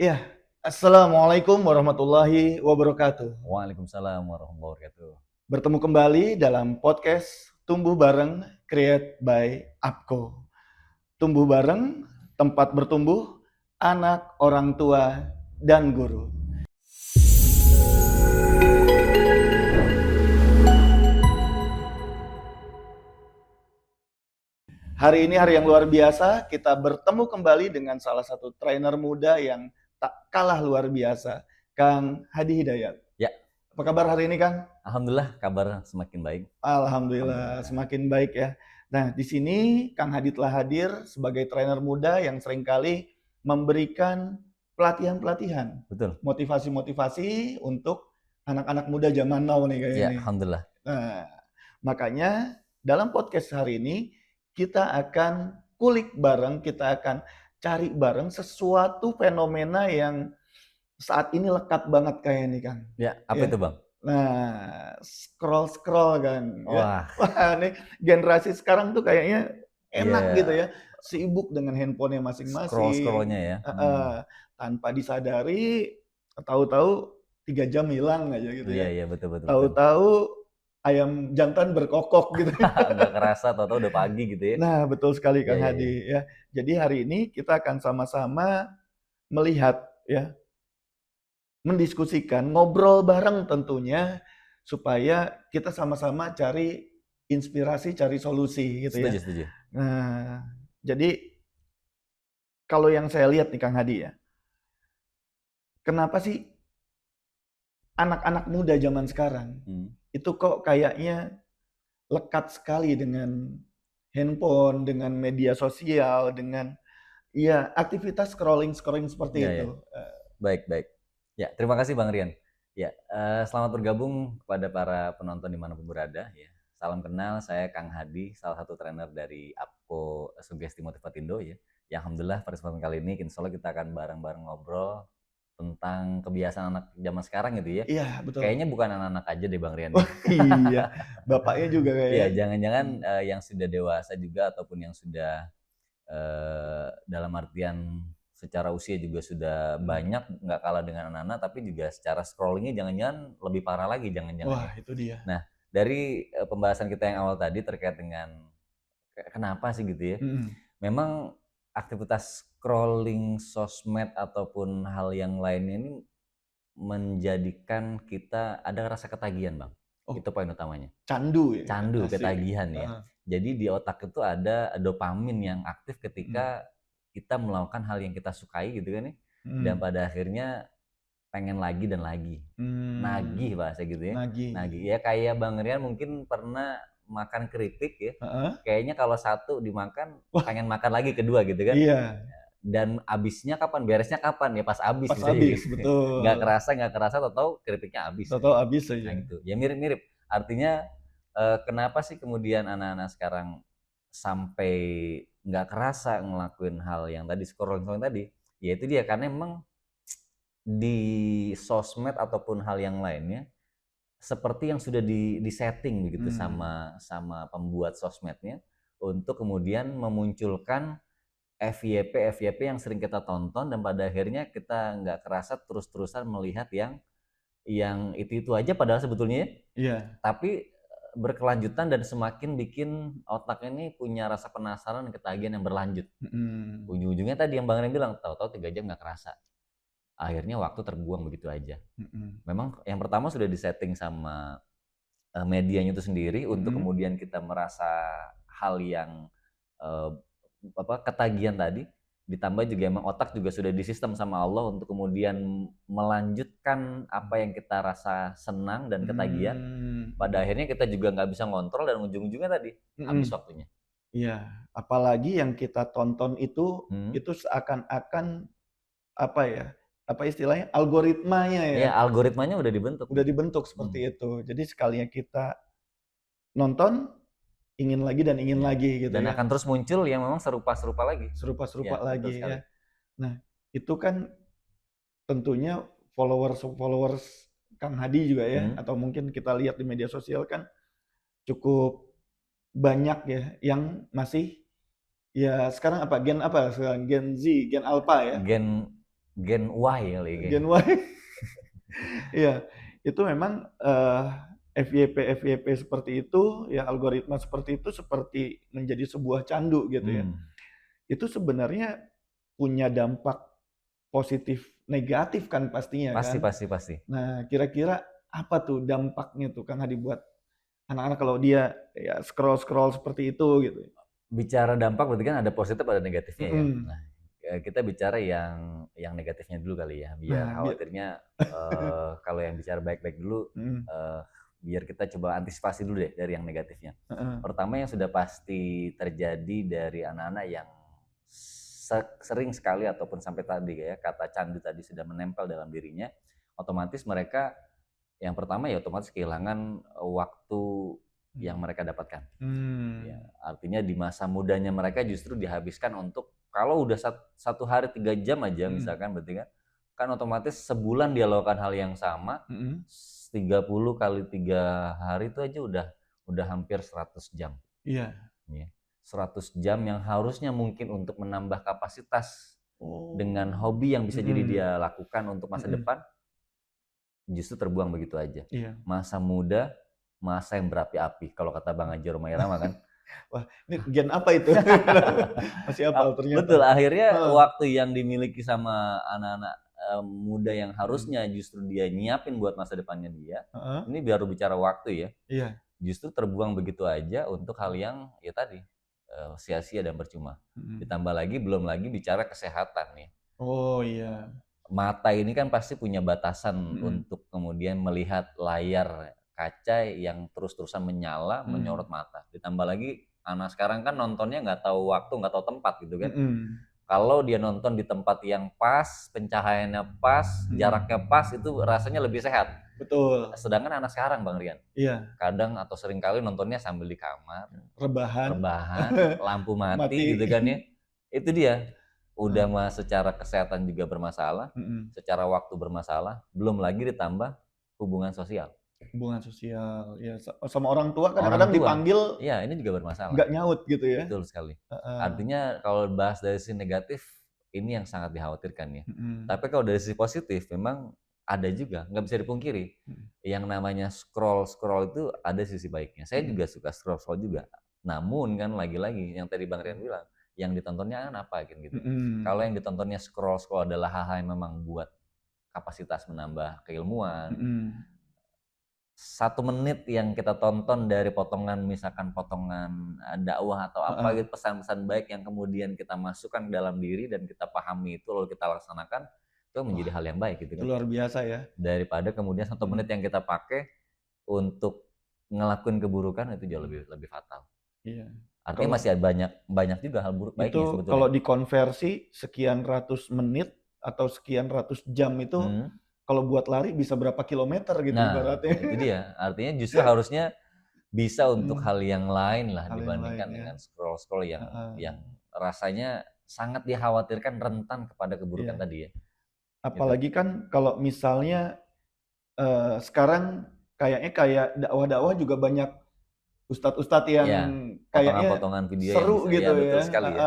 Iya, Assalamualaikum warahmatullahi wabarakatuh. Waalaikumsalam warahmatullahi wabarakatuh. Bertemu kembali dalam podcast Tumbuh Bareng Create by Apko. Tumbuh bareng, tempat bertumbuh, anak, orang tua, dan guru. Hari ini hari yang luar biasa, kita bertemu kembali dengan salah satu trainer muda yang tak kalah luar biasa, Kang Hadi Hidayat. Ya, Apa kabar hari ini, Kang? alhamdulillah kabar semakin baik. Alhamdulillah, semakin baik ya. Nah, di sini Kang Hadi telah hadir sebagai trainer muda yang seringkali memberikan pelatihan-pelatihan, Betul. motivasi-motivasi untuk anak-anak muda zaman now nih kayak Ya, ini. alhamdulillah. Nah, makanya dalam podcast hari ini kita akan kulik bareng, kita akan cari bareng sesuatu fenomena yang saat ini lekat banget kayak ini, Kang. Ya, apa Ya. itu, Bang? Nah, scroll-scroll kan ya. Wah, Wah, nih generasi sekarang tuh kayaknya enak gitu iya, ya, sibuk dengan handphonenya masing-masing, scroll-scrollnya ya. tanpa disadari tahu-tahu 3 jam hilang aja gitu Iya, ya. iya, betul, betul, betul. Tahu-tahu ayam jantan berkokok gitu. Nggak kerasa, tahu-tahu udah pagi gitu ya. Nah, betul sekali Iya, Kang iya, iya. Hadi ya. Jadi hari ini kita akan sama-sama melihat ya, mendiskusikan, ngobrol bareng tentunya, supaya kita sama-sama cari inspirasi, cari solusi gitu ya. Setuju, setuju. Nah, jadi kalau yang saya lihat nih Kang Hadi ya, kenapa sih anak-anak muda zaman sekarang itu kok kayaknya lekat sekali dengan handphone, dengan media sosial, dengan ya aktivitas scrolling-scrolling seperti Iya, iya. itu. Baik, baik. Ya, terima kasih Bang Rian. Ya, selamat bergabung kepada para penonton dimanapun berada. Ya, salam kenal, saya Kang Hadi, salah satu trainer dari Apko Sugesti Motivatindo ya. Ya, alhamdulillah pada kesempatan kali ini, insya Allah kita akan bareng-bareng ngobrol tentang kebiasaan anak zaman sekarang gitu ya. Iya, betul. Kayaknya bukan anak-anak aja deh Bang Rian. Oh iya, bapaknya juga Iya, kayaknya. jangan-jangan yang sudah dewasa juga ataupun yang sudah dalam artian secara usia juga sudah banyak, nggak kalah dengan anak-anak, tapi juga secara scrollingnya jangan-jangan lebih parah lagi jangan-jangan Wah, ya. itu dia. Nah, dari pembahasan kita yang awal tadi terkait dengan kenapa sih gitu ya, Mhm. memang aktivitas scrolling sosmed ataupun hal yang lainnya ini menjadikan kita ada rasa ketagihan Bang, Oh, itu poin utamanya. candu ya? Candu, Asik. ketagihan ya. Heeh, Jadi di otak itu ada dopamin yang aktif mhm, ketika kita melakukan hal yang kita sukai gitu kan ya, dan mhm, pada akhirnya pengen lagi dan lagi. Nagih bahasa gitu ya, nagih. nagih. Ya kayak Bang Rian mungkin pernah makan keripik ya, Heeh. kayaknya kalau satu dimakan Wah, pengen makan lagi kedua gitu kan. iya, Dan habisnya kapan, beresnya kapan, ya pas habis pas bisa jadi habis, gitu. betul. Nggak kerasa tahu-tahu keripiknya habis ya. Tahu-tahu habis Nah aja. gitu, ya mirip-mirip. Artinya, kenapa sih kemudian anak-anak sekarang sampai nggak kerasa ngelakuin hal yang tadi, scrolling-scrolling tadi, ya itu dia, karena emang di sosmed ataupun hal yang lainnya, seperti yang sudah di-setting begitu Mmm, sama pembuat sosmednya, untuk kemudian memunculkan FYP yang sering kita tonton dan pada akhirnya kita nggak kerasa terus-terusan melihat yang itu aja padahal sebetulnya ya, iya, tapi berkelanjutan dan semakin bikin otak ini punya rasa penasaran dan ketagihan yang berlanjut. mhm, Ujung-ujungnya tadi yang Bang Ren bilang, tahu-tahu 3 jam nggak kerasa. Akhirnya waktu terbuang begitu aja. mhm, Memang yang pertama sudah disetting sama medianya itu sendiri untuk mhm, kemudian kita merasa hal yang eee, ketagihan tadi, ditambah juga emang otak juga sudah disistem sama Allah untuk kemudian melanjutkan apa yang kita rasa senang dan ketagihan, pada mhm, akhirnya kita juga nggak bisa ngontrol dan ujung-ujungnya tadi, habis mhm. waktunya. Iya, apalagi yang kita tonton Mhm. itu seakan-akan apa ya, apa istilahnya, algoritmanya ya, Iya, algoritmanya udah dibentuk udah gitu. dibentuk Mhm, seperti itu. Jadi sekalinya kita nonton, ingin lagi dan ingin iya. lagi gitu Dan ya, akan terus muncul yang memang serupa-serupa lagi. serupa-serupa Iya, betul lagi ya. sekali. Nah, itu kan tentunya followers-followers Kang Hadi juga ya, Mhm. atau mungkin kita lihat di media sosial kan cukup banyak ya yang masih ya sekarang apa, Gen apa sekarang, Gen Z, Gen Alpha ya? Gen Gen Y kali ya. Gen Y. Iya, itu memang FYP seperti itu, ya algoritma seperti itu seperti menjadi sebuah candu gitu ya. Itu sebenarnya punya dampak positif negatif kan pastinya kan. Pasti. Nah, kira-kira apa tuh dampaknya tuh Kang Hadi buat anak-anak kalau dia ya scroll seperti itu gitu? Bicara dampak berarti kan ada positif ada negatifnya ya. Mm-mm. Nah, kita bicara yang negatifnya dulu kali ya, biar Nah, khawatirnya kalau yang bicara baik-baik dulu, Mm. biar kita coba antisipasi dulu deh dari yang negatifnya. Heeh. Pertama yang sudah pasti terjadi dari anak-anak yang sering sekali ataupun sampai tadi ya kata candu tadi sudah menempel dalam dirinya, otomatis mereka yang pertama ya otomatis kehilangan waktu yang mereka dapatkan. Ya, artinya di masa mudanya mereka justru dihabiskan untuk kalau udah satu hari 3 jam aja misalkan berarti kan otomatis sebulan dia lakukan hal yang sama, 30 kali 3 hari itu aja udah hampir 100 jam. Iya. Ya, 100 jam yang harusnya mungkin untuk menambah kapasitas dengan hobi yang bisa jadi dia lakukan untuk masa depan justru terbuang begitu aja. Iya. Masa muda, masa yang berapi-api kalau kata Bang Aji Romairama kan. Wah, ini gen apa itu? Masih apal ternyata. Betul, akhirnya waktu yang dimiliki sama anak-anak muda yang harusnya justru dia nyiapin buat masa depannya dia, ini baru bicara waktu ya. Iya. Justru terbuang begitu aja untuk hal yang ya tadi sia-sia dan percuma. Ditambah lagi belum lagi bicara kesehatan nih. Oh iya. Mata ini kan pasti punya batasan untuk kemudian melihat layar kaca yang terus-terusan menyala, menyorot mata. Ditambah lagi anak sekarang kan nontonnya nggak tahu waktu, nggak tahu tempat gitu kan. Kalau dia nonton di tempat yang pas, pencahayaannya pas, jaraknya pas, itu rasanya lebih sehat. Betul. Sedangkan anak sekarang Bang Rian, iya, kadang atau seringkali nontonnya sambil di kamar, rebahan, lampu mati gitu kan ya. Itu dia. Udah mah secara kesehatan juga bermasalah, secara waktu bermasalah, belum lagi ditambah hubungan sosial. Hubungan sosial, ya sama orang tua kadang-kadang dipanggil, ya ini juga bermasalah. Nggak nyaut gitu ya. Betul sekali. Artinya kalau bahas dari sisi negatif, ini yang sangat dikhawatirkan ya. Tapi kalau dari sisi positif, memang ada juga, nggak bisa dipungkiri. Yang namanya scroll itu ada sisi baiknya. Saya juga suka scroll juga. Namun kan lagi-lagi yang tadi Bang Rian bilang, yang ditontonnya kan apa gitu. Kalau yang ditontonnya scroll adalah hal-hal yang memang buat kapasitas menambah keilmuan. 1 menit yang kita tonton dari potongan misalkan potongan dakwah atau apa gitu, pesan-pesan baik yang kemudian kita masukkan ke dalam diri dan kita pahami itu lalu kita laksanakan, itu menjadi hal yang baik gitu kan. Luar biasa ya. Daripada kemudian 1 menit yang kita pakai untuk ngelakuin keburukan, itu jauh lebih fatal. Iya. Artinya masih ada banyak juga hal buruk baiknya sebetulnya. Itu kalau dikonversi sekian ratus menit atau sekian ratus jam itu kalau buat lari bisa berapa kilometer gitu ibaratnya. Itu dia. Artinya justru harusnya bisa untuk hal yang lain lah dibandingkan dengan scroll yang rasanya sangat dikhawatirkan rentan kepada keburukan tadi ya. Apalagi kan kalau misalnya sekarang kayaknya kayak dakwah-dakwah juga banyak ustadz-ustadz yang kayaknya potongan-potongan video seru yang gitu betul ya, sekali ya.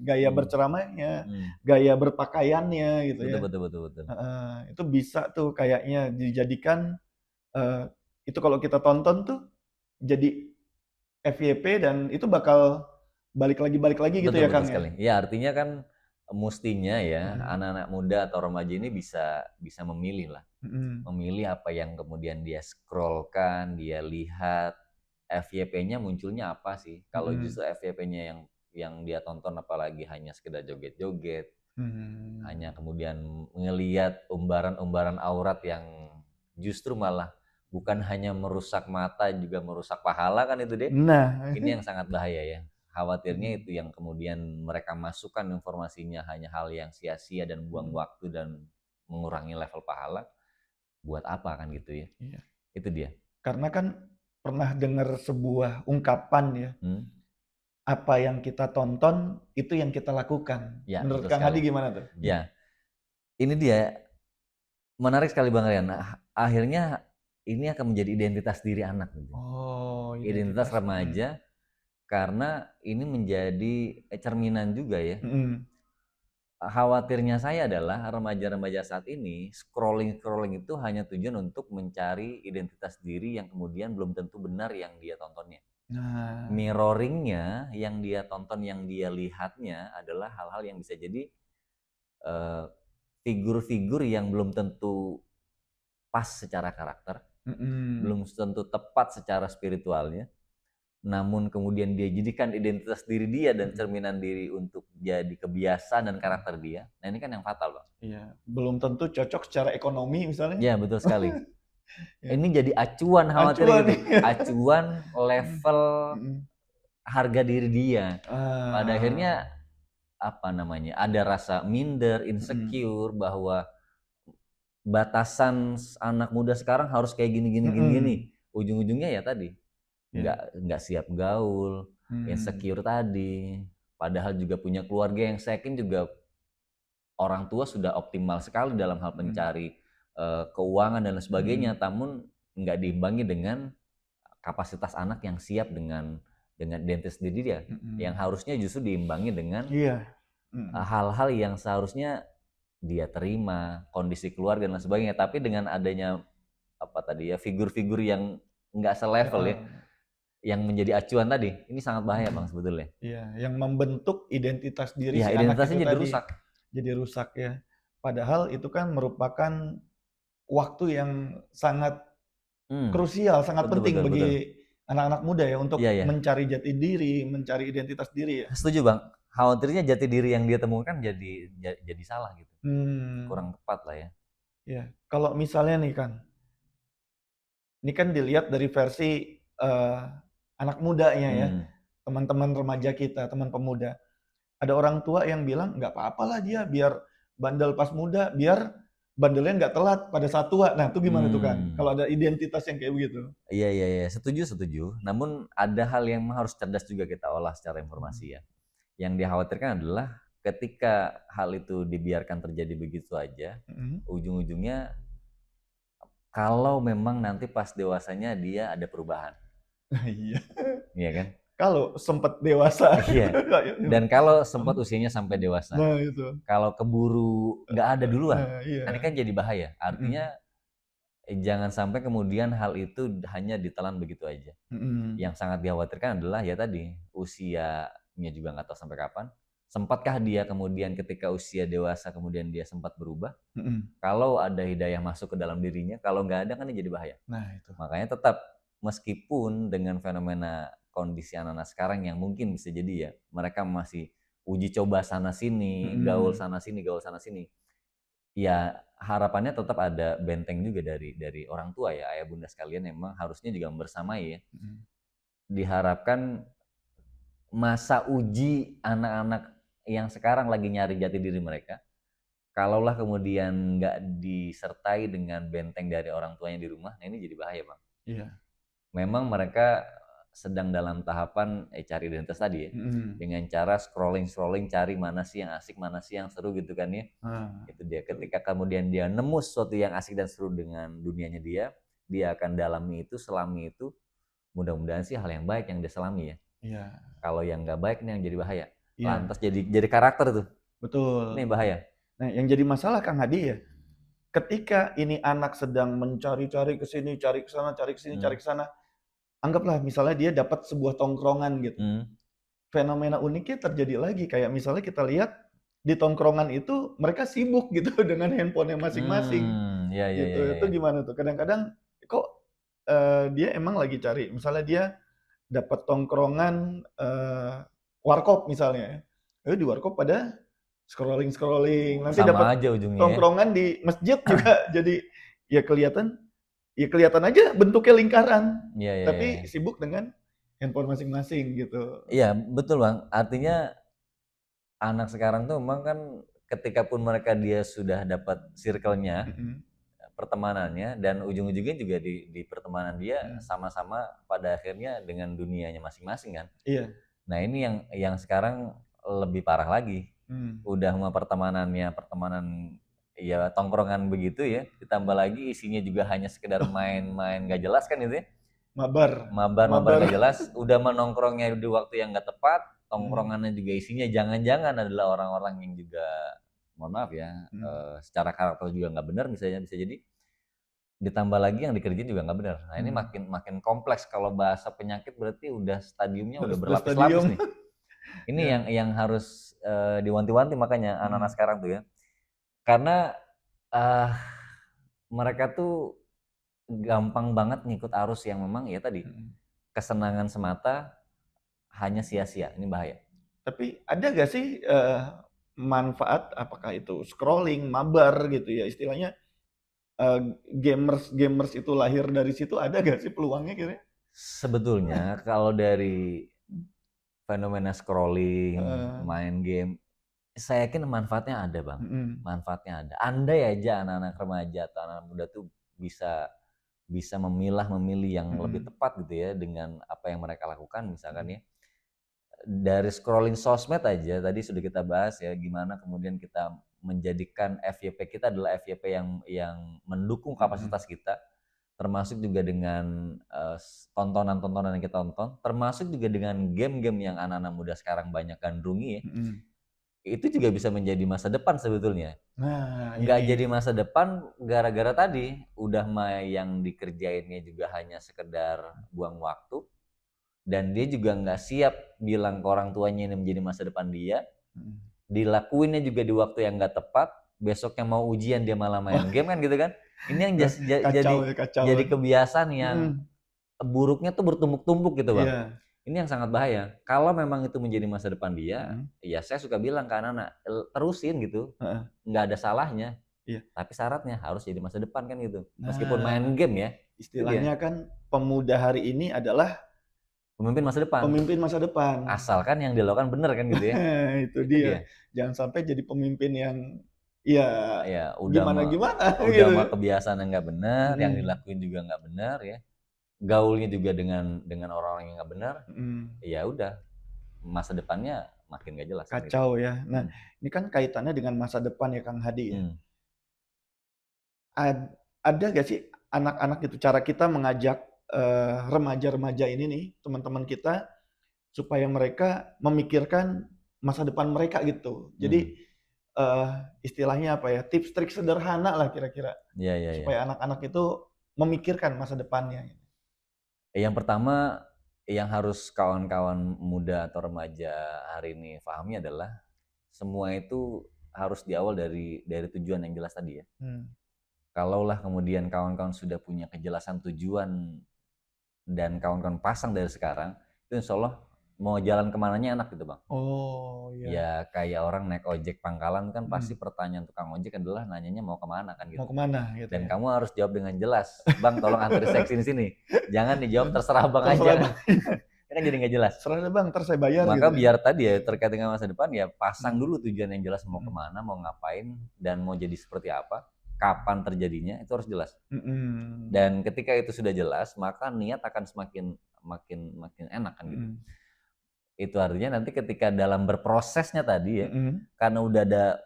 Gaya berceramahnya, gaya berpakaiannya gitu ya. Betul. Itu bisa tuh kayaknya dijadikan itu kalau kita tonton tuh jadi FYP dan itu bakal balik lagi gitu ya Kang ya. Ya artinya kan mestinya ya anak-anak muda atau remaja ini bisa memilih lah, memilih apa yang kemudian dia scrollkan, dia lihat. FYP-nya munculnya apa sih? Kalau justru FYP-nya yang dia tonton apalagi hanya sekedar joget-joget, hanya kemudian ngelihat umbaran-umbaran aurat yang justru malah bukan hanya merusak mata juga merusak pahala kan itu deh. Nah, ini yang sangat bahaya ya. Khawatirnya itu yang kemudian mereka masukkan informasinya hanya hal yang sia-sia dan buang waktu dan mengurangi level pahala. Buat apa kan gitu ya? Itu dia. Karena kan pernah dengar sebuah ungkapan ya, apa yang kita tonton itu yang kita lakukan. Ya, menurut Kang Hadi gimana tuh? Ya, ini dia menarik sekali Bang Rian. Akhirnya ini akan menjadi identitas diri anak. Identitas remaja karena ini menjadi cerminan juga ya. khawatirnya saya adalah remaja-remaja saat ini scrolling itu hanya tujuan untuk mencari identitas diri yang kemudian belum tentu benar yang dia tontonnya. Nah, Mirroringnya yang dia tonton, yang dia lihatnya adalah hal-hal yang bisa jadi figur-figur yang belum tentu pas secara karakter, belum tentu tepat secara spiritualnya, namun kemudian dia jadikan identitas diri dia dan cerminan diri untuk jadi kebiasaan dan karakter dia. Nah ini kan yang fatal, Bang. iya, belum tentu cocok secara ekonomi misalnya. Ya betul sekali. Ya. Ini jadi acuan khawatir Acuan, gitu. iya. Acuan level Mm-mm. harga diri dia. Pada Ah, akhirnya apa namanya? Ada rasa minder, insecure bahwa batasan anak muda sekarang harus kayak gini. Ujung-ujungnya ya tadi iya. nggak siap gaul, insecure tadi. Padahal juga punya keluarga yang saya yakin juga orang tua sudah optimal sekali dalam hal mencari keuangan dan lain sebagainya, namun nggak diimbangi dengan kapasitas anak yang siap dengan identitas diri dia, yang harusnya justru diimbangi dengan Iya. hal-hal yang seharusnya dia terima, kondisi keluarga dan lain sebagainya. Tapi dengan adanya apa tadi ya, figur-figur yang nggak selevel ya, yang menjadi acuan tadi, ini sangat bahaya Bang sebetulnya. Iya, yang membentuk identitas diri Ya, si anak itu identitasnya jadi tadi. rusak. Jadi rusak ya. Padahal itu kan merupakan waktu yang sangat krusial, sangat penting bagi anak-anak muda ya untuk mencari jati diri, mencari identitas diri ya. Setuju Bang. Khawatirnya jati diri yang dia temukan jadi salah gitu. Kurang tepat lah ya. Ya, kalau misalnya nih kan, ini kan dilihat dari versi anak mudanya ya, teman-teman remaja kita, teman pemuda. Ada orang tua yang bilang nggak apa-apalah dia biar bandel pas muda, biar bandelnya nggak telat pada saat tua. Nah itu gimana tuh kan? Kalau ada identitas yang kayak begitu? Iya, setuju. Namun ada hal yang harus cerdas juga kita olah secara informasi ya. Yang dikhawatirkan adalah ketika hal itu dibiarkan terjadi begitu aja, ujung-ujungnya kalau memang nanti pas dewasanya dia ada perubahan. Iya. Iya kan? Kalau sempat dewasa. Iya. Dan kalau sempat usianya sampai dewasa. Nah itu. Kalau keburu nggak ada duluan, iya. ini kan jadi bahaya. Artinya jangan sampai kemudian hal itu hanya ditelan begitu aja. Yang sangat dikhawatirkan adalah ya tadi, usianya juga nggak tahu sampai kapan. Sempatkah dia kemudian ketika usia dewasa kemudian dia sempat berubah? Kalau ada hidayah masuk ke dalam dirinya, kalau nggak ada kan ini jadi bahaya. Nah itu. Makanya tetap meskipun dengan fenomena kondisi anak-anak sekarang yang mungkin bisa jadi ya, mereka masih uji coba sana sini, gaul sana sini. Ya harapannya tetap ada benteng juga dari orang tua ya, ayah bunda sekalian memang harusnya juga membersamai ya. Diharapkan masa uji anak-anak yang sekarang lagi nyari jati diri mereka, kalaulah kemudian nggak disertai dengan benteng dari orang tuanya di rumah, nah ini jadi bahaya Bang. Iya. Memang mereka sedang dalam tahapan cari identitas tadi ya, dengan cara scrolling cari mana sih yang asik, mana sih yang seru gitu kan ya. Itu dia, ketika kemudian dia nemu sesuatu yang asik dan seru dengan dunianya dia akan dalami itu, selami itu, mudah-mudahan sih hal yang baik yang dia selami ya. Iya. Kalau yang nggak baik ini yang jadi bahaya. Lantas jadi karakter tuh. Betul. Ini bahaya. Nah yang jadi masalah Kang Hadi ya, ketika ini anak sedang mencari-cari ke sini, cari ke sana, cari ke sini, cari ke sana, anggaplah misalnya dia dapat sebuah tongkrongan gitu. Fenomena uniknya terjadi lagi, kayak misalnya kita lihat di tongkrongan itu mereka sibuk gitu dengan handphonenya masing-masing. Gitu. Itu gimana tuh? Kadang-kadang kok dia emang lagi cari, misalnya dia dapat tongkrongan warkop misalnya, di warkop pada scrolling, nanti dapat tongkrongan di masjid juga jadi ya kelihatan aja bentuknya lingkaran, tapi sibuk dengan handphone masing-masing gitu. Iya betul Bang, artinya anak sekarang tuh memang kan ketika pun mereka dia sudah dapat circle-nya, pertemanannya, dan ujung-ujungnya juga di pertemanan dia sama-sama pada akhirnya dengan dunianya masing-masing kan. Iya. Nah ini yang sekarang lebih parah lagi. Udah mah pertemanan ya tongkrongan begitu ya, ditambah lagi isinya juga hanya sekedar main-main gak jelas kan itu ya. Mabar gak jelas, udah menongkrongnya di waktu yang gak tepat, tongkrongannya juga isinya jangan-jangan adalah orang-orang yang juga mohon maaf ya, secara karakter juga nggak benar misalnya, bisa jadi ditambah lagi yang dikerjain juga nggak benar. Nah, ini makin kompleks. Kalau bahasa penyakit berarti udah stadiumnya udah berlapis-lapis nih. Ini yang harus diwanti-wanti makanya anak-anak sekarang tuh ya. Karena mereka tuh gampang banget ngikut arus yang memang ya tadi kesenangan semata hanya sia-sia. Ini bahaya. Tapi ada gak sih manfaat, apakah itu scrolling, mabar gitu ya istilahnya, gamers itu lahir dari situ, ada gak sih peluangnya kira-kira? Sebetulnya kalau dari fenomena scrolling, main game, saya yakin manfaatnya ada, Bang. Manfaatnya ada. Andai aja anak-anak remaja atau anak muda tuh bisa memilih yang lebih tepat gitu ya dengan apa yang mereka lakukan misalkan ya. Dari scrolling sosmed aja tadi sudah kita bahas ya, gimana kemudian kita menjadikan FYP kita adalah FYP yang mendukung kapasitas kita, termasuk juga dengan tontonan-tontonan yang kita tonton, termasuk juga dengan game-game yang anak-anak muda sekarang banyak gandrungi ya. Itu juga bisa menjadi masa depan sebetulnya. Nah, nggak ini. jadi masa depan gara-gara tadi udah yang dikerjainnya juga hanya sekedar buang waktu, dan dia juga nggak siap bilang ke orang tuanya ini menjadi masa depan dia, dilakuinnya juga di waktu yang nggak tepat, besoknya mau ujian dia malah main game kan gitu kan. Ini yang jadi kebiasaan yang buruknya tuh bertumpuk-tumpuk gitu Bang. Ini yang sangat bahaya. Kalau memang itu menjadi masa depan dia, ya saya suka bilang ke anak-anak, terusin gitu, nggak ada salahnya. Tapi syaratnya harus jadi masa depan kan gitu. Meskipun main game ya. Istilahnya kan pemuda hari ini adalah pemimpin masa depan. Pemimpin masa depan. Asalkan yang dilakukan benar kan gitu ya. itu dia. Jangan sampai jadi pemimpin yang ya udah gimana-gimana. Udah mah kebiasaan yang nggak benar, yang dilakuin juga nggak benar ya. Gaulnya juga dengan orang-orang yang nggak benar. Ya udah, masa depannya makin nggak jelas. Kacau gitu. Ya. Nah, ini kan kaitannya dengan masa depan ya Kang Hadi ya. Ada gak sih anak-anak itu cara kita mengajak remaja-remaja ini nih, teman-teman kita, supaya mereka memikirkan masa depan mereka gitu. Jadi istilahnya apa ya, tips trik sederhana lah kira-kira, supaya anak-anak itu memikirkan masa depannya. Yang pertama yang harus kawan-kawan muda atau remaja hari ini pahami adalah semua itu harus diawal dari tujuan yang jelas tadi ya. Kalaulah kemudian kawan-kawan sudah punya kejelasan tujuan dan kawan-kawan pasang dari sekarang, itu insya Allah mau jalan kemananya enak gitu Bang. Oh iya. Ya kayak orang naik ojek pangkalan kan pasti pertanyaan tukang ojek adalah nanyanya mau kemana kan gitu. Mau kemana gitu. Dan kamu harus jawab dengan jelas, Bang tolong anterin saya sini. Jangan dijawab terserah Bang aja. Kan jadi nggak jelas. Serah Bang, ntar saya bayar. Maka gitu. Biar tadi ya terkait dengan masa depan ya pasang dulu tujuan yang jelas, mau kemana, mau ngapain, dan mau jadi seperti apa, kapan terjadinya itu harus jelas. Dan ketika itu sudah jelas, maka niat akan semakin enak kan gitu. Itu artinya nanti ketika dalam berprosesnya tadi ya, karena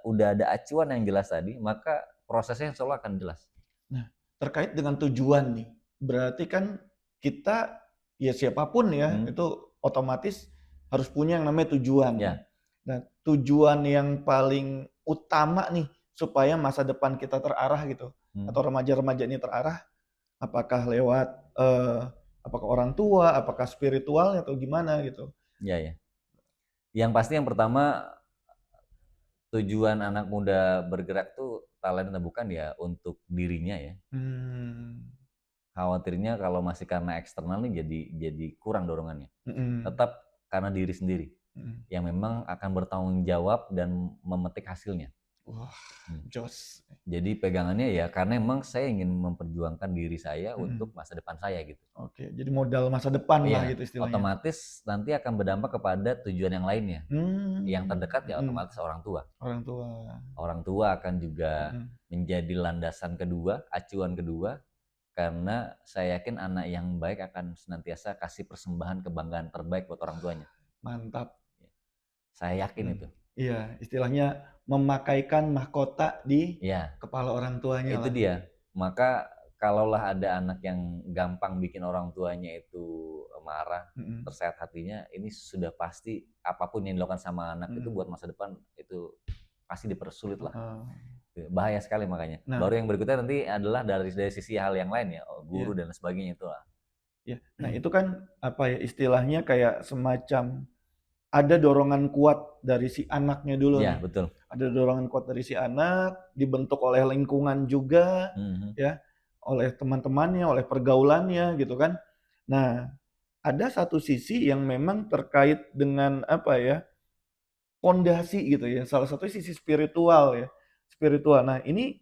udah ada acuan yang jelas tadi, maka prosesnya insya Allah akan jelas. Nah, terkait dengan tujuan nih, berarti kan kita ya siapapun ya itu otomatis harus punya yang namanya tujuan. Ya. Nah, tujuan yang paling utama nih supaya masa depan kita terarah gitu, atau remaja-remaja ini terarah, apakah lewat apakah orang tua, apakah spiritual atau gimana gitu. Ya. Yang pasti yang pertama tujuan anak muda bergerak tuh talenta bukan ya untuk dirinya ya. Khawatirnya kalau masih karena eksternal nih jadi kurang dorongannya. Tetap karena diri sendiri yang memang akan bertanggung jawab dan memetik hasilnya. Wah, jos. Jadi pegangannya ya karena emang saya ingin memperjuangkan diri saya untuk masa depan saya gitu. Oke, jadi modal masa depan lah gitu istilahnya. Otomatis nanti akan berdampak kepada tujuan yang lainnya. Yang terdekat ya otomatis orang tua. Orang tua akan juga menjadi landasan kedua, acuan kedua, karena saya yakin anak yang baik akan senantiasa kasih persembahan kebanggaan terbaik buat orang tuanya. Mantap. Saya yakin itu. Iya, istilahnya memakaikan mahkota di kepala orang tuanya. Itu dia. Maka kalaulah ada anak yang gampang bikin orang tuanya itu marah, tersayat hatinya, ini sudah pasti apapun yang dilakukan sama anak itu buat masa depan itu pasti dipersulit lah. Heeh. Bahaya sekali makanya. Nah. Baru yang berikutnya nanti adalah dari sisi hal yang lain ya, guru Iya. dan sebagainya itulah. Ya. Nah, itu kan apa ya istilahnya kayak semacam ada dorongan kuat dari si anaknya dulu Iya, nih. betul. Ada dorongan kuat dari si anak, dibentuk oleh lingkungan juga, ya, oleh teman-temannya, oleh pergaulannya gitu kan. Nah, ada satu sisi yang memang terkait dengan apa ya, pondasi gitu ya. Salah satu sisi spiritual ya, spiritual. Nah, ini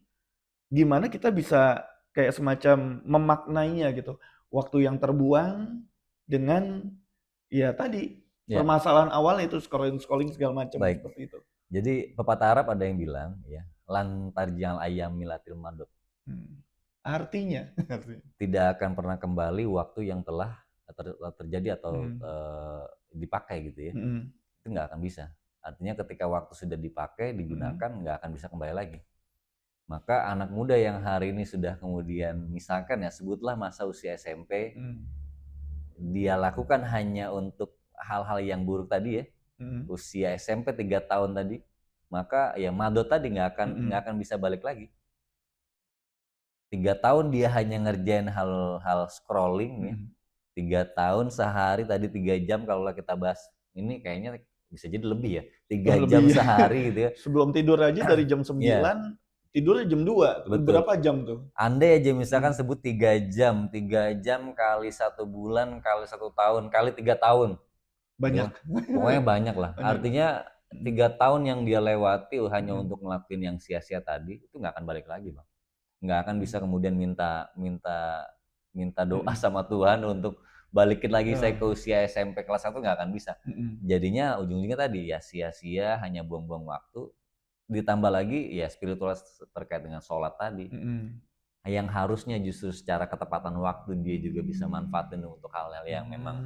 gimana kita bisa kayak semacam memaknainya gitu. Waktu yang terbuang dengan ya tadi Ya, permasalahan awal itu scrolling segala macam baik. seperti itu. Jadi pepatah Arab ada yang bilang ya, lan tarjal ayam milatil madot. Artinya Tidak akan pernah kembali waktu yang telah terjadi atau dipakai gitu ya. Itu nggak akan bisa. Artinya ketika waktu sudah dipakai, digunakan, nggak akan bisa kembali lagi. Maka anak muda yang hari ini sudah kemudian misalkan ya sebutlah masa usia SMP, dia lakukan hanya untuk hal-hal yang buruk tadi ya, usia SMP 3 tahun tadi, maka ya madot tadi nggak akan bisa balik lagi. 3 tahun dia hanya ngerjain hal-hal scrolling ya. 3 tahun sehari tadi 3 jam kalau kita bahas ini kayaknya bisa jadi lebih ya. 3 jam sehari gitu ya. Sebelum tidur aja dari jam 9 tidurnya jam 2. Betul. Berapa jam tuh? Andai aja misalkan sebut 3 jam kali 1 bulan kali 1 tahun kali 3 tahun. Banyak. Ya, pokoknya banyak lah. Artinya 3 tahun yang dia lewati hanya untuk ngelakuin yang sia-sia tadi itu nggak akan balik lagi, Bang. Nggak akan bisa kemudian minta doa sama Tuhan untuk balikin lagi saya ke usia SMP kelas 1, nggak akan bisa. Jadinya ujung-ujungnya tadi ya sia-sia, hanya buang-buang waktu. Ditambah lagi ya spiritual terkait dengan sholat tadi. Yang harusnya justru secara ketepatan waktu dia juga bisa manfaatin untuk hal-hal yang memang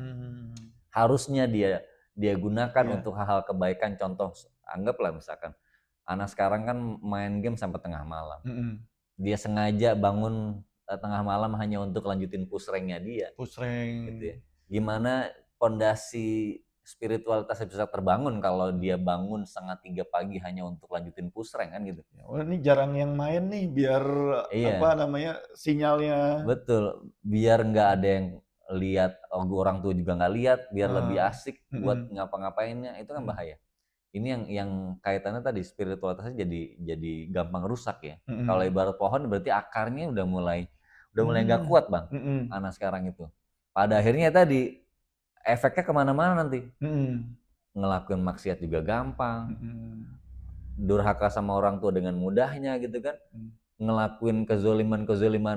harusnya dia gunakan untuk hal-hal kebaikan. Contoh, anggaplah misalkan anak sekarang kan main game sampai tengah malam. Dia sengaja bangun tengah malam hanya untuk lanjutin push rank-nya dia. Push rank. Gitu ya. Gimana pondasi spiritualitasnya bisa terbangun kalau dia bangun 2:30 pagi hanya untuk lanjutin push rank kan gitu. Oh, ini jarang yang main nih biar apa namanya sinyalnya. Betul, biar nggak ada yang lihat, orang tua juga nggak lihat, biar lebih asik buat ngapa-ngapainnya, itu kan bahaya. Ini yang kaitannya tadi spiritualitasnya jadi gampang rusak ya. Kalau ibarat pohon berarti akarnya udah mulai nggak kuat, Bang. Anak sekarang itu. Pada akhirnya tadi efeknya kemana-mana nanti. Ngelakuin maksiat juga gampang. Durhaka sama orang tua dengan mudahnya gitu kan. Ngelakuin kezoliman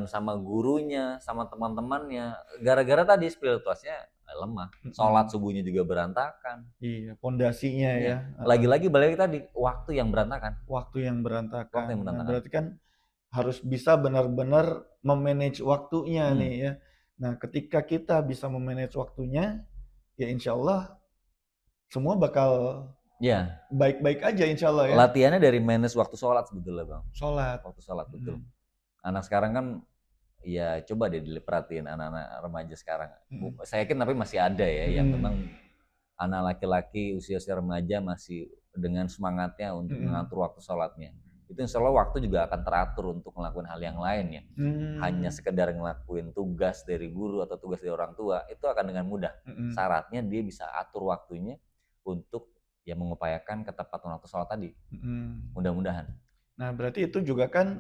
sama gurunya, sama teman-temannya. Gara-gara tadi spiritualitasnya lemah. Sholat subuhnya juga berantakan. Iya, pondasinya ya. Lagi-lagi balik tadi, waktu yang berantakan. Waktu yang berantakan. Nah, berarti kan harus bisa benar-benar memanage waktunya nih ya. Nah, ketika kita bisa memanage waktunya, ya insya Allah semua bakal baik-baik aja insya Allah ya. Latihannya dari manage waktu sholat sebetulnya, Bang. Waktu sholat, betul. Anak sekarang kan ya coba deh diperhatiin anak-anak remaja sekarang. Saya yakin tapi masih ada ya yang memang anak laki-laki usia-usia remaja masih dengan semangatnya untuk mengatur waktu sholatnya. Itu insya Allah waktu juga akan teratur untuk melakukan hal yang lain ya. Hanya sekedar ngelakuin tugas dari guru atau tugas dari orang tua itu akan dengan mudah. Syaratnya dia bisa atur waktunya untuk ya mengupayakan ketepatan waktu sholat tadi. Mudah-mudahan. Nah berarti itu juga kan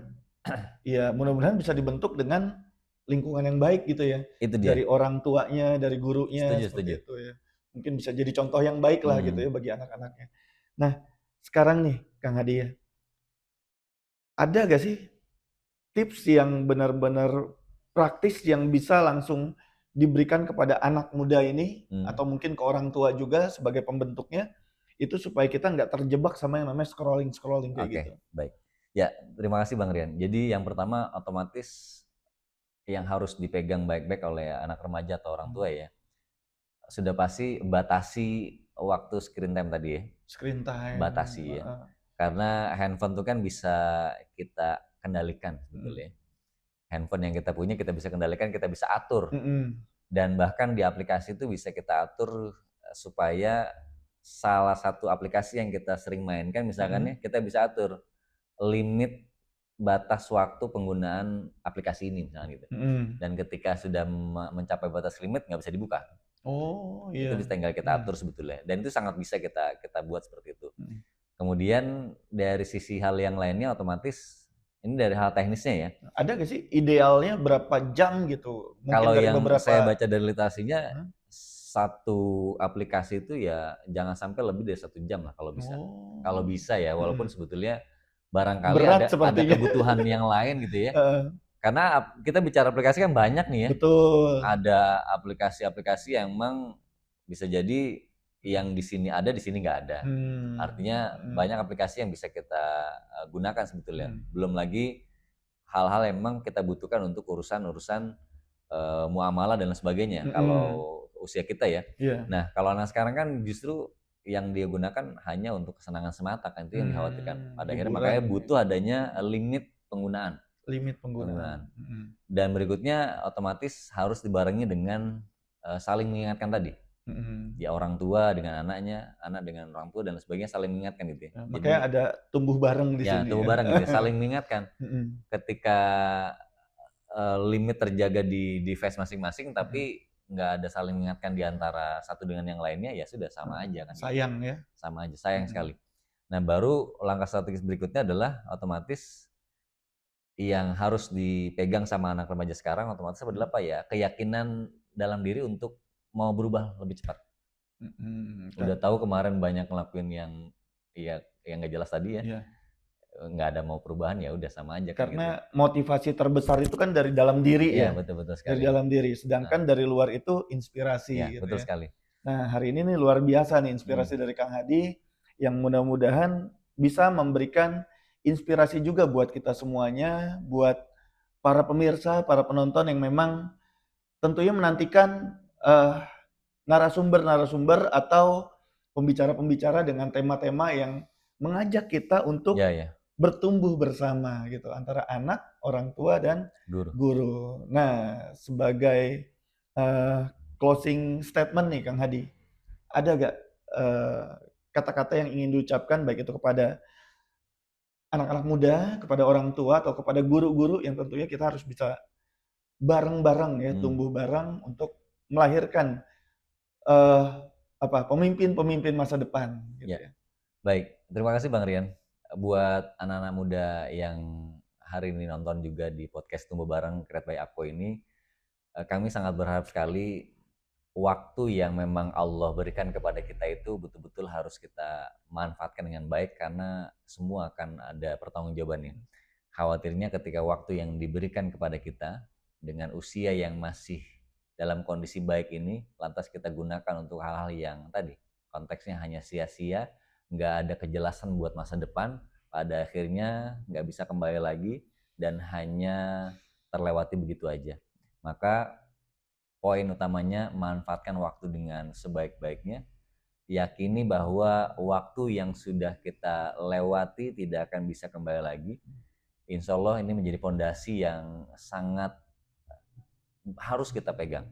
ya mudah-mudahan bisa dibentuk dengan lingkungan yang baik gitu ya. Itu dia. Dari orang tuanya, dari gurunya. Setuju. Itu ya. Mungkin bisa jadi contoh yang baik lah gitu ya bagi anak-anaknya. Nah sekarang nih Kang Hadi ya, ada gak sih tips yang benar-benar praktis yang bisa langsung diberikan kepada anak muda ini atau mungkin ke orang tua juga sebagai pembentuknya itu supaya kita nggak terjebak sama yang namanya scrolling kayak gitu. Baik. Ya, terima kasih Bang Rian. Jadi yang pertama otomatis yang harus dipegang baik-baik oleh anak remaja atau orang tua ya, sudah pasti batasi waktu screen time tadi ya. Screen time. Batasi ya. Karena handphone itu kan bisa kita kendalikan sebetulnya. Handphone yang kita punya kita bisa kendalikan, kita bisa atur. Dan bahkan di aplikasi itu bisa kita atur supaya salah satu aplikasi yang kita sering mainkan, misalkan kita bisa atur limit batas waktu penggunaan aplikasi ini misalnya gitu. Dan ketika sudah mencapai batas limit nggak bisa dibuka. Oh Itu iya. tinggal kita atur sebetulnya. Dan itu sangat bisa kita buat seperti itu. Kemudian dari sisi hal yang lainnya otomatis ini dari hal teknisnya ya. Ada nggak sih idealnya berapa jam gitu? Mungkin Kalau dari yang beberapa saya baca dari literasinya, satu aplikasi itu ya jangan sampai lebih dari 1 jam lah kalau bisa. Kalau bisa ya, walaupun sebetulnya barangkali berat ada sepertinya. kebutuhan yang lain gitu ya. Karena kita bicara aplikasi kan banyak nih ya. Betul. Ada aplikasi-aplikasi yang memang bisa jadi yang di sini ada, di sini nggak ada. Artinya banyak aplikasi yang bisa kita gunakan sebetulnya. Belum lagi hal-hal yang memang kita butuhkan untuk urusan-urusan muamalah dan lain sebagainya. Kalau usia kita ya. Nah, kalau anak sekarang kan justru yang dia gunakan hanya untuk kesenangan semata, kan itu yang dikhawatirkan. Pada akhirnya makanya butuh adanya limit penggunaan. Dan berikutnya otomatis harus dibarengi dengan saling mengingatkan tadi. Ya orang tua dengan anaknya, anak dengan orang tua dan sebagainya saling mengingatkan gitu ya. Makanya ada tumbuh bareng di sini. Ya, tumbuh bareng gitu ya, saling mengingatkan. Ketika limit terjaga di device masing-masing tapi nggak ada saling mengingatkan di antara satu dengan yang lainnya, ya sudah sama aja kan. Sayang ya. Sama aja, sayang sekali. Nah, baru langkah strategis berikutnya adalah otomatis yang harus dipegang sama anak remaja sekarang otomatis adalah apa ya? Keyakinan dalam diri untuk mau berubah lebih cepat. Udah tahu kemarin banyak ngelakuin yang nggak jelas tadi ya. Nggak ada mau perubahan, ya udah sama aja. Karena gitu. Motivasi terbesar itu kan dari dalam diri ya. Betul sekali. Dari dalam diri. Sedangkan dari luar itu inspirasi. Ya, gitu betul ya. sekali. Nah, hari ini nih luar biasa nih inspirasi dari Kang Hadi yang mudah-mudahan bisa memberikan inspirasi juga buat kita semuanya, buat para pemirsa, para penonton yang memang tentunya menantikan narasumber-narasumber atau pembicara-pembicara dengan tema-tema yang mengajak kita untuk bertumbuh bersama gitu antara anak, orang tua dan guru. Nah, sebagai closing statement nih Kang Hadi, ada gak kata-kata yang ingin diucapkan baik itu kepada anak-anak muda, kepada orang tua atau kepada guru-guru yang tentunya kita harus bisa bareng-bareng ya, tumbuh bareng untuk melahirkan pemimpin-pemimpin masa depan gitu ya. Baik, terima kasih Bang Rian. Buat anak-anak muda yang hari ini nonton juga di podcast Tumbuh Bareng Create by Apko ini, kami sangat berharap sekali waktu yang memang Allah berikan kepada kita itu betul-betul harus kita manfaatkan dengan baik karena semua akan ada pertanggungjawabannya. Khawatirnya ketika waktu yang diberikan kepada kita dengan usia yang masih dalam kondisi baik ini, lantas kita gunakan untuk hal-hal yang tadi konteksnya hanya sia-sia, nggak ada kejelasan buat masa depan, pada akhirnya nggak bisa kembali lagi dan hanya terlewati begitu aja. Maka poin utamanya manfaatkan waktu dengan sebaik-baiknya, yakini bahwa waktu yang sudah kita lewati tidak akan bisa kembali lagi. Insya Allah ini menjadi fondasi yang sangat harus kita pegang.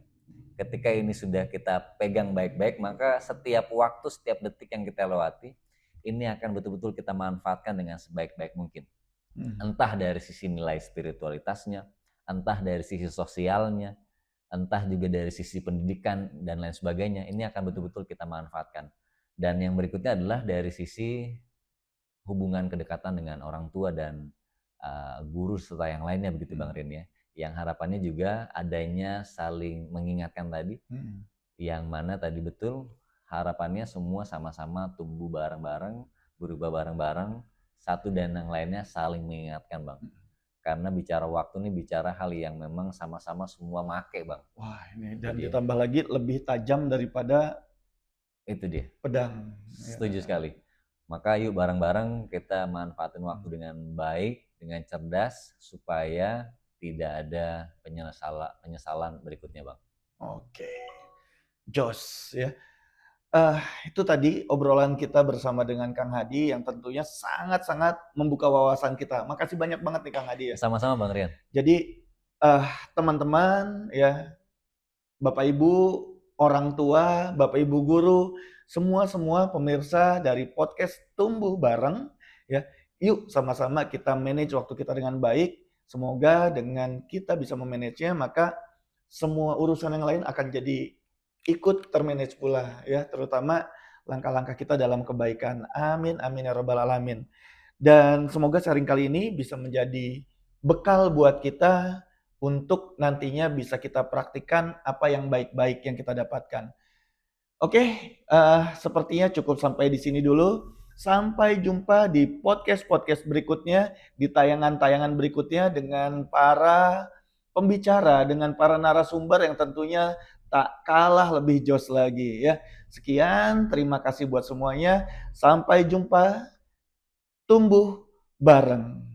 Ketika ini sudah kita pegang baik-baik, maka setiap waktu, setiap detik yang kita lewati, ini akan betul-betul kita manfaatkan dengan sebaik-baik mungkin. Entah dari sisi nilai spiritualitasnya, entah dari sisi sosialnya, entah juga dari sisi pendidikan dan lain sebagainya, ini akan betul-betul kita manfaatkan. Dan yang berikutnya adalah dari sisi hubungan kedekatan dengan orang tua dan guru serta yang lainnya begitu Bang Rian ya. Yang harapannya juga adanya saling mengingatkan tadi, yang mana tadi betul harapannya semua sama-sama tumbuh bareng-bareng, berubah bareng-bareng, satu dan yang lainnya saling mengingatkan Bang. Karena bicara waktu ini bicara hal yang memang sama-sama semua make Bang. Wah ini dan ditambah lagi lebih tajam daripada itu dia pedang. Setuju sekali. Maka yuk bareng-bareng kita manfaatin waktu dengan baik, dengan cerdas supaya tidak ada penyesalan berikutnya Bang. Oke, Jos ya. Itu tadi obrolan kita bersama dengan Kang Hadi yang tentunya sangat-sangat membuka wawasan kita. Makasih banyak banget nih Kang Hadi ya. Sama-sama Bang Rian. Jadi teman-teman ya, Bapak Ibu, orang tua, Bapak Ibu guru, semua pemirsa dari podcast Tumbuh Bareng ya. Yuk sama-sama kita manage waktu kita dengan baik. Semoga dengan kita bisa memanagenya, maka semua urusan yang lain akan jadi ikut termanage pula ya, terutama langkah-langkah kita dalam kebaikan. Amin amin ya rabbal alamin. Dan semoga sharing kali ini bisa menjadi bekal buat kita untuk nantinya bisa kita praktikkan apa yang baik-baik yang kita dapatkan. Oke, sepertinya cukup sampai di sini dulu. Sampai jumpa di podcast-podcast berikutnya, di tayangan-tayangan berikutnya dengan para pembicara, dengan para narasumber yang tentunya tak kalah lebih jos lagi ya. Sekian, terima kasih buat semuanya. Sampai jumpa, tumbuh bareng.